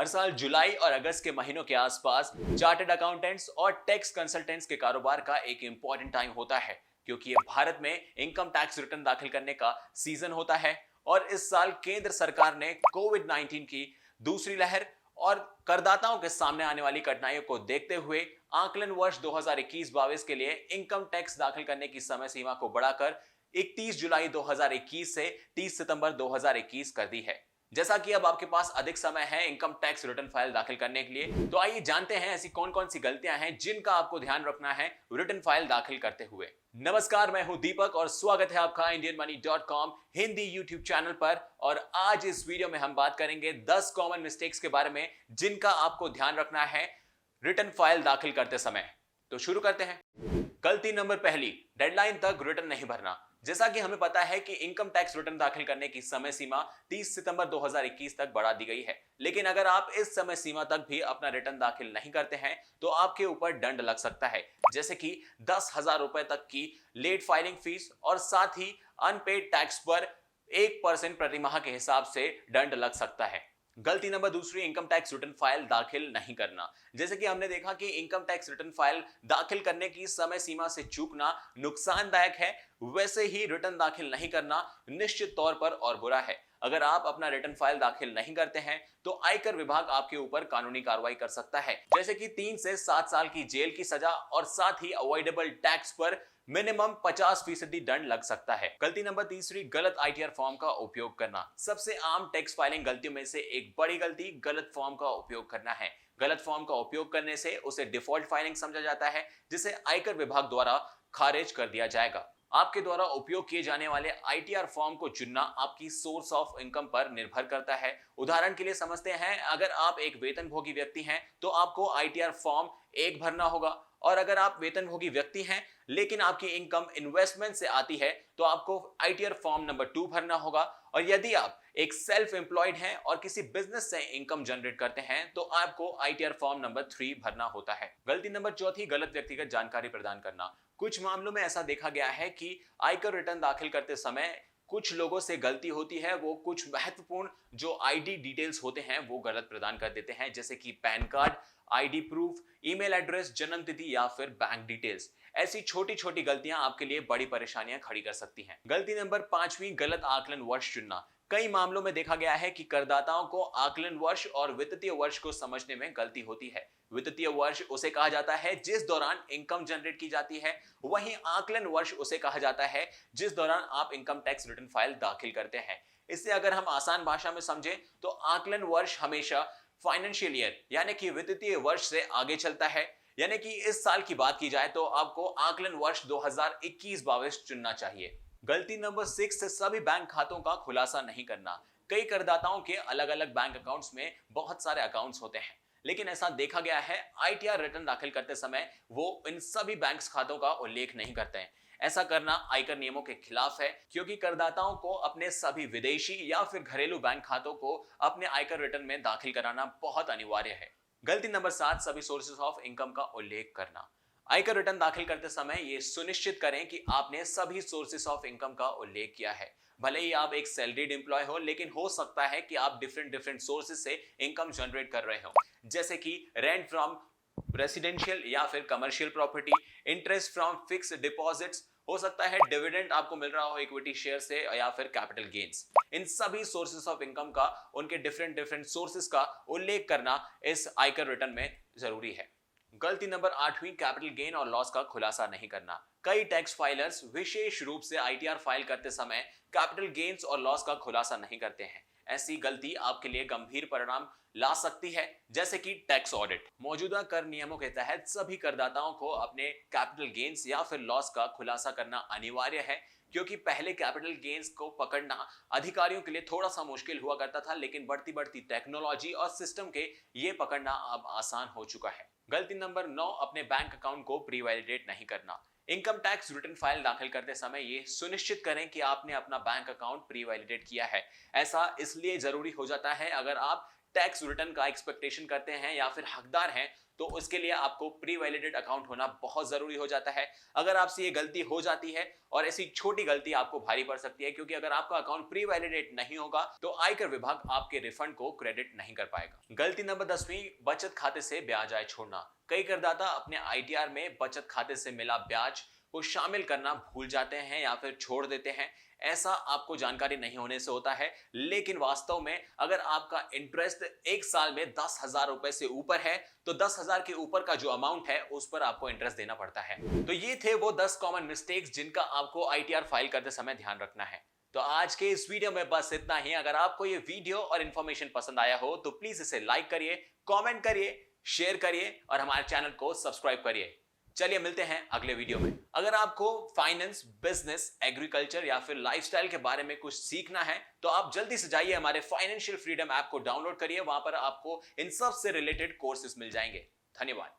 हर साल जुलाई और अगस्त के महीनों के आसपास चार्टर्ड अकाउंटेंट्स और टैक्स कंसल्टेंट्स के कारोबार का एक इंपॉर्टेंट टाइम होता है, क्योंकि ये भारत में इनकम टैक्स रिटर्न दाखिल करने का सीजन होता है। और इस साल केंद्र सरकार ने कोविड 19 की दूसरी लहर और करदाताओं के सामने आने वाली कठिनाइयों को देखते हुए आकलन वर्ष 2021-22 के लिए इनकम टैक्स दाखिल करने की समय सीमा को बढ़ाकर 31 जुलाई 2021 से 30 सितंबर 2021 कर दी है। जैसा कि अब आपके पास अधिक समय है इनकम टैक्स रिटर्न फाइल दाखिल करने के लिए, तो आइए जानते हैं ऐसी कौन कौन सी गलतियां हैं जिनका आपको ध्यान रखना है रिटर्न फाइल दाखिल करते हुए। नमस्कार, मैं हूं दीपक और स्वागत है आपका indianmoney.com हिंदी यूट्यूब चैनल पर। और आज इस वीडियो में हम बात करेंगे 10 कॉमन मिस्टेक्स के बारे में जिनका आपको ध्यान रखना है रिटर्न फाइल दाखिल करते समय। तो शुरू करते हैं। गलती नंबर पहली, डेडलाइन तक रिटर्न नहीं भरना। जैसा कि हमें पता है कि इनकम टैक्स रिटर्न दाखिल करने की समय सीमा 30 सितंबर 2021 तक बढ़ा दी गई है, लेकिन अगर आप इस समय सीमा तक भी अपना रिटर्न दाखिल नहीं करते हैं तो आपके ऊपर दंड लग सकता है, जैसे कि 10,000 रुपए तक की लेट फाइलिंग फीस और साथ ही अनपेड टैक्स पर 1% प्रति माह के हिसाब से दंड लग सकता है। गलती नंबर दूसरी, इनकम टैक्स रिटर्न फाइल दाखिल नहीं करना। जैसे कि हमने देखा कि इनकम टैक्स रिटर्न फाइल दाखिल करने की समय सीमा से चूकना नुकसानदायक है, वैसे ही रिटर्न दाखिल नहीं करना निश्चित तौर पर और बुरा है। अगर आप अपना रिटर्न फाइल दाखिल नहीं करते हैं तो आयकर विभाग आपके ऊपर कानूनी कार्रवाई कर सकता है, जैसे कि 3 से 7 साल की जेल की सजा और साथ ही अवॉइडेबल टैक्स पर मिनिमम 50% दंड लग सकता है। गलती नंबर तीसरी, गलत आईटीआर फॉर्म का उपयोग करना। सबसे आम टैक्स फाइलिंग गलतियों में से एक बड़ी गलती गलत फॉर्म का उपयोग करना है। गलत फॉर्म का उपयोग करने से उसे डिफॉल्ट फाइलिंग समझा जाता है, जिसे आयकर विभाग द्वारा खारिज कर दिया जाएगा। आपके द्वारा उपयोग किए जाने वाले आईटीआर फॉर्म को चुनना आपकी सोर्स ऑफ इनकम पर निर्भर करता है। उदाहरण के लिए समझते हैं, अगर आप एक वेतनभोगी व्यक्ति हैं तो आपको आईटीआर फॉर्म 1 भरना होगा, और अगर आप वेतनभोगी व्यक्ति हैं लेकिन आपकी इनकम इन्वेस्टमेंट से आती है तो आपको आईटीआर फॉर्म नंबर 2 भरना होगा। और यदि आप एक सेल्फ एम्प्लॉयड हैं और किसी बिजनेस से इनकम जनरेट करते हैं तो आपको आईटीआर फॉर्म नंबर 3 भरना होता है। गलती नंबर चौथी, गलत व्यक्तिगत जानकारी प्रदान करना। कुछ मामलों में ऐसा देखा गया है कि आयकर रिटर्न दाखिल करते समय कुछ लोगों से गलती होती है, वो कुछ महत्वपूर्ण जो आईडी डिटेल्स होते हैं वो गलत प्रदान कर देते हैं, जैसे कि pan card, ID proof, email address, जन्म तिथि या फिर बैंक डिटेल्स। ऐसी छोटी छोटी गलतियां आपके लिए बड़ी परेशानियां खड़ी कर सकती हैं। गलती नंबर 5वीं, गलत आकलन वर्ष चुनना। कई मामलों में देखा गया है कि करदाताओं को आकलन वर्ष और वित्तीय वर्ष को समझने में गलती होती है। वित्तीय वर्ष उसे कहा जाता है जिस दौरान इनकम जनरेट की जाती है, वहीं आकलन वर्ष उसे कहा जाता है जिस दौरान आप इनकम टैक्स रिटर्न फाइल दाखिल करते हैं। इससे अगर हम आसान भाषा में समझें तो आकलन वर्ष हमेशा फाइनेंशियल ईयर यानी कि वित्तीय वर्ष से आगे चलता है। यानी कि इस साल की बात की जाए तो आपको आकलन वर्ष 2021-22 चुनना चाहिए। गलती नंबर 6, सभी बैंक खातों का खुलासा नहीं करना। कई करदाताओं के अलग अलग बैंक अकाउंट्स में बहुत सारे अकाउंट्स होते हैं, लेकिन ऐसा देखा गया है आईटीआर रिटर्न दाखिल करते समय वो इन सभी बैंक खातों का उल्लेख नहीं करते हैं। ऐसा करना आयकर नियमों के खिलाफ है, क्योंकि करदाताओं को अपने सभी विदेशी या फिर घरेलू बैंक खातों को अपने आयकर रिटर्न में दाखिल कराना बहुत अनिवार्य है। गलती नंबर 7, सभी सोर्सेज ऑफ इनकम का उल्लेख करना। आयकर रिटर्न दाखिल करते समय यह सुनिश्चित करें कि आपने सभी सोर्सेज ऑफ इनकम का उल्लेख किया है। भले ही आप एक सैलरीड एम्प्लॉय हो, लेकिन हो सकता है कि आप डिफरेंट सोर्सेज से इनकम जनरेट कर रहे हो, जैसे कि रेंट फ्रॉम रेसिडेंशियल या फिर commercial property, interest from fixed deposits, हो सकता है डिविडेंड आपको मिल रहा हो इक्विटी शेयर से या फिर कैपिटल गेन्स। इन सभी सोर्सेज ऑफ इनकम का, उनके डिफरेंट सोर्सेज का उल्लेख करना इस आयकर रिटर्न में जरूरी है। गलती नंबर 8वीं, कैपिटल गेन और लॉस का खुलासा नहीं करना। कई टैक्स फाइलर्स विशेष रूप से आईटीआर फाइल करते समय कैपिटल गेन्स और लॉस का खुलासा नहीं करते हैं। ऐसी गलती आपके लिए गंभीर परिणाम ला सकती है, जैसे कि टैक्स ऑडिट। मौजूदा कर नियमों के तहत सभी करदाताओं को अपने कैपिटल गेन्स या फिर लॉस का खुलासा करना अनिवार्य है, क्योंकि पहले कैपिटल गेन्स को पकड़ना अधिकारियों के लिए थोड़ा सा मुश्किल हुआ करता था, लेकिन बढ़ती टेक्नोलॉजी और सिस्टम के ये पकड़ना अब आसान हो चुका है। गलती नंबर 9, अपने बैंक अकाउंट को प्री वैलिडेट नहीं करना। इनकम टैक्स रिटर्न फाइल दाखिल करते समय ये सुनिश्चित करें कि आपने अपना बैंक अकाउंट प्री वैलिडेट किया है। ऐसा इसलिए जरूरी हो जाता है अगर आप टैक्स रिटर्न का एक्सपेक्टेशन करते हैं या फिर हकदार हैं, तो उसके लिए आपको प्री वैलिडेट अकाउंट होना बहुत जरूरी हो जाता है। अगर आपसे ये गलती हो जाती है, और ऐसी छोटी गलती आपको भारी पड़ सकती है, क्योंकि अगर आपका अकाउंट प्री वैलिडेट नहीं होगा तो आयकर विभाग आपके रिफंड को क्रेडिट नहीं कर पाएगा। गलती नंबर 10वीं, बचत खाते से ब्याज आय छोड़ना। कई करदाता अपने आईटीआर में बचत खाते से मिला ब्याज को शामिल करना भूल जाते हैं या फिर छोड़ देते हैं। ऐसा आपको जानकारी नहीं होने से होता है, लेकिन वास्तव में अगर आपका इंटरेस्ट एक साल में 10,000 रुपए से ऊपर है तो 10,000 के ऊपर का जो अमाउंट है उस पर आपको इंटरेस्ट देना पड़ता है। तो ये थे वो 10 कॉमन मिस्टेक्स जिनका आपको आईटीआर फाइल करते समय ध्यान रखना है। तो आज के इस वीडियो में बस इतना ही। अगर आपको ये वीडियो और इंफॉर्मेशन पसंद आया हो तो प्लीज इसे लाइक करिए, कमेंट करिए, शेयर करिए और हमारे चैनल को सब्सक्राइब करिए। चलिए मिलते हैं अगले वीडियो में। अगर आपको फाइनेंस, बिजनेस, एग्रीकल्चर या फिर लाइफस्टाइल के बारे में कुछ सीखना है तो आप जल्दी से जाइए हमारे फाइनेंशियल फ्रीडम ऐप को डाउनलोड करिए। वहां पर आपको इन सब से रिलेटेड कोर्सेज मिल जाएंगे। धन्यवाद।